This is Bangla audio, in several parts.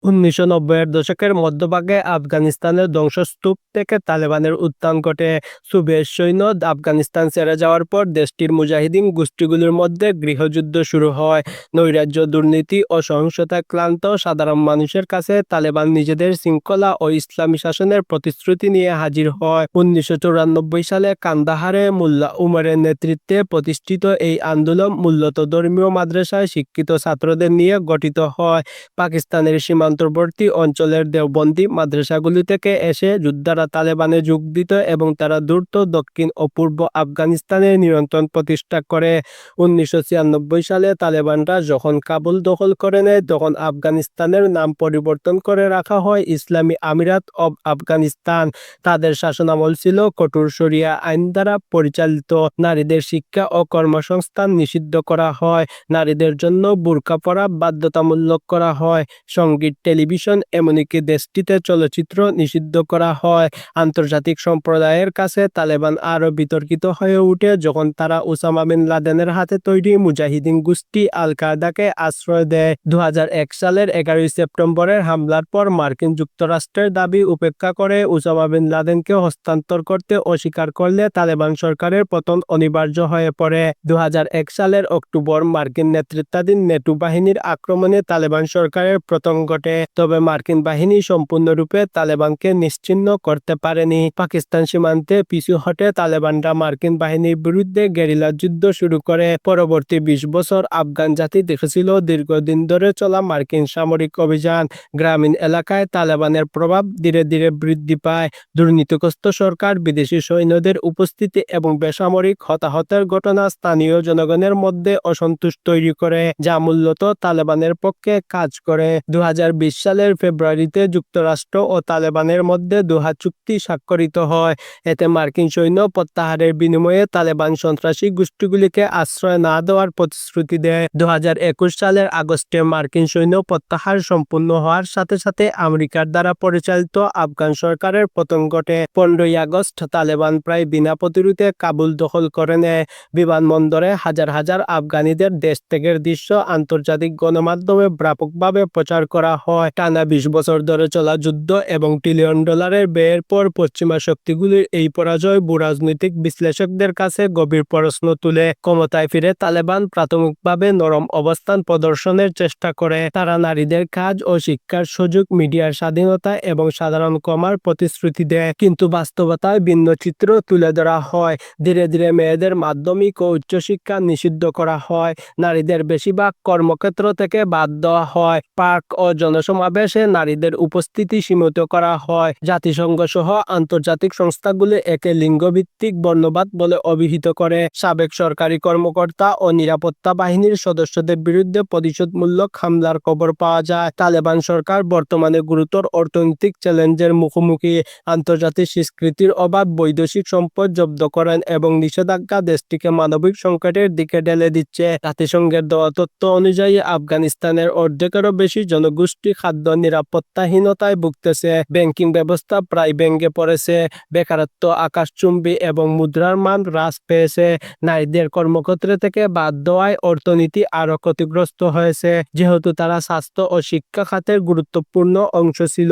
১৯৯০-এর দশকের মধ্যভাগে আফগানিস্তানের ধ্বংসস্তূপ থেকে তালেবানের উত্থান ঘটে। সোভিয়েত সৈন্য আফগানিস্তান ছেড়ে যাওয়ার পর দেশটির মুজাহিদিন গোষ্ঠীগুলোর মধ্যে গৃহযুদ্ধ শুরু হয়। নৈরাজ্য, দুর্নীতি ও সহিংসতায় ক্লান্ত সাধারণ মানুষের কাছে তালেবান নিজেদের শৃঙ্খলা ও ইসলামী শাসনের প্রতিশ্রুতি নিয়ে হাজির হয়। ১৯৯৪ সালে কান্দাহারে মোল্লা উমরের নেতৃত্বে প্রতিষ্ঠিত এই আন্দোলন মূলত ধর্মীয় মাদ্রাসায় শিক্ষিত ছাত্রদের নিয়ে গঠিত হয়। পাকিস্তানের সীমান্তবর্তী অঞ্চলের দেওবন্দি মাদ্রাসাগুলি থেকে এসে যোদ্ধারা তালেবানে যোগ দিত এবং তারা দ্রুত দক্ষিণ ও পূর্ব আফগানিস্তানের নিয়ন্ত্রণ প্রতিষ্ঠা করে। ১৯৯৬ সালে তালেবানরা যখন কাবুল দখল করে নেয়, তখন আফগানিস্তানের নাম পরিবর্তন করে রাখা হয় ইসলামী আমিরাত অব আফগানিস্তান। তাদের শাসনামল ছিল কঠোর শরিয়া আইন দ্বারা পরিচালিত। নারীদের শিক্ষা ও কর্মসংস্থান নিষিদ্ধ করা হয়। নারীদের জন্য বুরকা পরা বাধ্যতামূলক করা হয়। সংগীত, টেলিভিশন, এমনকি দেশটিতে চলচ্চিত্র নিষিদ্ধ করা হয়। আন্তর্জাতিক সম্প্রদায়ের কাছে তালেবান আরও বিতর্কিত হয়ে ওঠে যখন তারা ওসামা বিন লাদেনের হাতে তৈরি মুজাহিদিন গোষ্ঠী আল কায়দাকে আশ্রয় দেয়। ২০০১ সালের ১১ সেপ্টেম্বরের হামলার পর মার্কিন যুক্তরাষ্ট্রের দাবি উপেক্ষা করে ওসামা বিন লাদেনকে হস্তান্তর করতে অস্বীকার করলে তালেবান সরকারের পতন অনিবার্য হয়ে পড়ে। ২০০১ সালের অক্টোবর মার্কিন নেতৃত্বাধীন নেটো বাহিনীর আক্রমণে তালেবান সরকারের পতন ঘটে, তবে মার্কিন বাহিনী সম্পূর্ণরূপে তালেবানকে নিশ্চিহ্ন করতে পারেনি। পাকিস্তান সীমান্তে পিছু হটে তালেবানরা মার্কিন বাহিনীর বিরুদ্ধে গেরিলা যুদ্ধ শুরু করে। পরবর্তী ২০ বছর আফগান জাতি দেখেছিল দীর্ঘদিন ধরে চলা মার্কিন সামরিক অভিযান। গ্রামীণ এলাকায় তালেবানের প্রভাব ধীরে ধীরে বৃদ্ধি পায়। দুর্নীতিগ্রস্ত সরকার, বিদেশি সৈন্যদের উপস্থিতি এবং বেসামরিক হতাহতের ঘটনা স্থানীয় জনগণের মধ্যে অসন্তোষ তৈরি করে, যা মূলত তালেবানের পক্ষে কাজ করে। ২০২০ সালের ফেব্রুয়ারিতে যুক্তরাষ্ট্র ও তালেবানের মধ্যে দোহা চুক্তি স্বাক্ষরিত হয়। এতে মার্কিন সৈন্য প্রত্যাহারের বিনিময়ে তালেবান সন্ত্রাসী গোষ্ঠীগুলিকে আশ্রয় না দেওয়ার প্রতিশ্রুতি দেয়। ২০২১ সালের আগস্টে মার্কিন সৈন্য প্রত্যাহার সম্পূর্ণ হওয়ার সাথে সাথে আমেরিকার দ্বারা পরিচালিত আফগান সরকারের পতন ঘটে। ১৫ই আগস্ট তালেবান প্রায় বিনা প্রতিরোধে কাবুল দখল করে নেয়। বিমানবন্দরে হাজার হাজার আফগানিদের দেশ ত্যাগের দৃশ্য আন্তর্জাতিক গণমাধ্যমে ব্যাপকভাবে প্রচার করা হয়। টানা ২০ বছর ধরে চলা যুদ্ধ এবং ট্রিলিয়ন ডলারের ব্যয়ের পর পশ্চিমা শক্তিগুলির এই পরাজয় ভূরাজনৈতিক বিশ্লেষকদের কাছে গভীর প্রশ্ন তুলে। ক্ষমতায় ফিরে তালেবান প্রাথমিকভাবে নরম অবস্থান প্রদর্শনের চেষ্টা করে। তারা নারীদের কাজ ও শিক্ষার সুযোগ, মিডিয়ার স্বাধীনতা এবং সাধারণ ক্ষমার প্রতিশ্রুতি দেয়, কিন্তু বাস্তবতায় ভিন্ন চিত্র তুলে ধরা হয়। ধীরে ধীরে মেয়েদের মাধ্যমিক ও উচ্চশিক্ষা নিষিদ্ধ করা হয়। নারীদের বেশিরভাগ কর্মক্ষেত্র থেকে বাদ দেওয়া হয়। পার্ক ও জনসমাবেশে নারীদের উপস্থিতি সীমিত করা হয়। জাতিসংঘ সহ আন্তর্জাতিক সংস্থাগুলি একে লিঙ্গভিত্তিক বর্ণবাদ বলে অভিহিত করে। সাবেক সরকারি কর্মকর্তা ও নিরাপত্তা বাহিনীর সদস্যদের বিরুদ্ধে প্রতিশোধমূলক হামলার খবর পাওয়া যায়। তালেবান সরকার বর্তমানে গুরুতর অর্থনৈতিক চ্যালেঞ্জের মুখোমুখি। আন্তর্জাতিক স্বীকৃতির অভাব, বৈদেশিক সম্পদ জব্দ করেন এবং নিষেধাজ্ঞা দেশটিকে মানবিক সংকটের দিকে ঠেলে দিচ্ছে। জাতিসংঘের দেওয়া তথ্য অনুযায়ী আফগানিস্তানের অর্ধেকেরও বেশি জনগোষ্ঠী খাদ্য নিরাপত্তাহীনতায় ভুগতেছে। ব্যাংকিং ব্যবস্থা প্রায় ভেঙে পড়েছে। বেকারত্ব আকাশচুম্বী এবং মুদ্রার মান হ্রাস পেয়েছে। নারীদের কর্মক্ষেত্র থেকে বাদ দেওয়ায় অর্থনীতি আরও ক্ষতিগ্রস্ত হয়েছে, যেহেতু তারা স্বাস্থ্য ও শিক্ষা খাতের গুরুত্বপূর্ণ অংশ ছিল।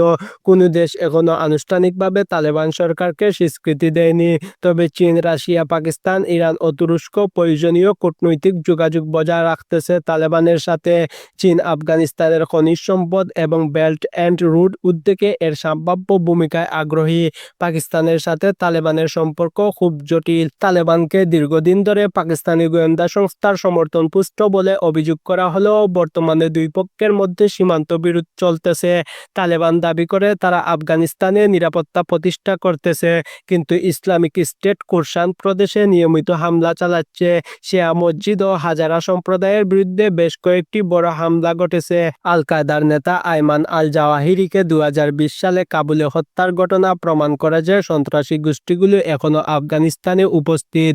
কোনো দেশ এখনো আনুষ্ঠানিকভাবে তালেবান সরকারকে স্বীকৃতি দেয়নি, তবে চীন, রাশিয়া, পাকিস্তান, ইরান ও তুরস্ক প্রয়োজনীয় কূটনৈতিক যোগাযোগ বজায় রাখতেছে তালেবানের সাথে। চীন আফগানিস্তানের খনিজ সম্পদ এবং বেল্ট অ্যান্ড রোড উদ্যোগে এর সম্ভাব্য ভূমিকায় আগ্রহী। পাকিস্তানের সাথে তালেবানের সম্পর্ক খুব জটিল। তালেবানকে দীর্ঘদিন ধরে পাকিস্তানি গোয়েন্দা সংস্থার সমর্থনপুষ্ট বলে অভিযোগ করা হলেও বর্তমানে দুই পক্ষের মধ্যে সীমান্ত বিরোধ চলতেছে। তালেবান দাবি করে তারা আফগানিস্তানে নিরাপত্তা প্রতিষ্ঠা করতেছে, কিন্তু ইসলামিক স্টেট কুরসান প্রদেশে নিয়মিত হামলা চালাচ্ছে। শিয়া মসজিদ ও হাজারা সম্প্রদায়ের বিরুদ্ধে বেশ কয়েকটি বড় হামলা ঘটেছে। আল কায়দার নেতা আইমান আল জাওয়াহিরিকে ২০২০ সালে কাবুলে হত্যার ঘটনা প্রমাণ করে যে সন্ত্রাসী গোষ্ঠীগুলো এখনো আফগানিস্তানে উপস্থিত।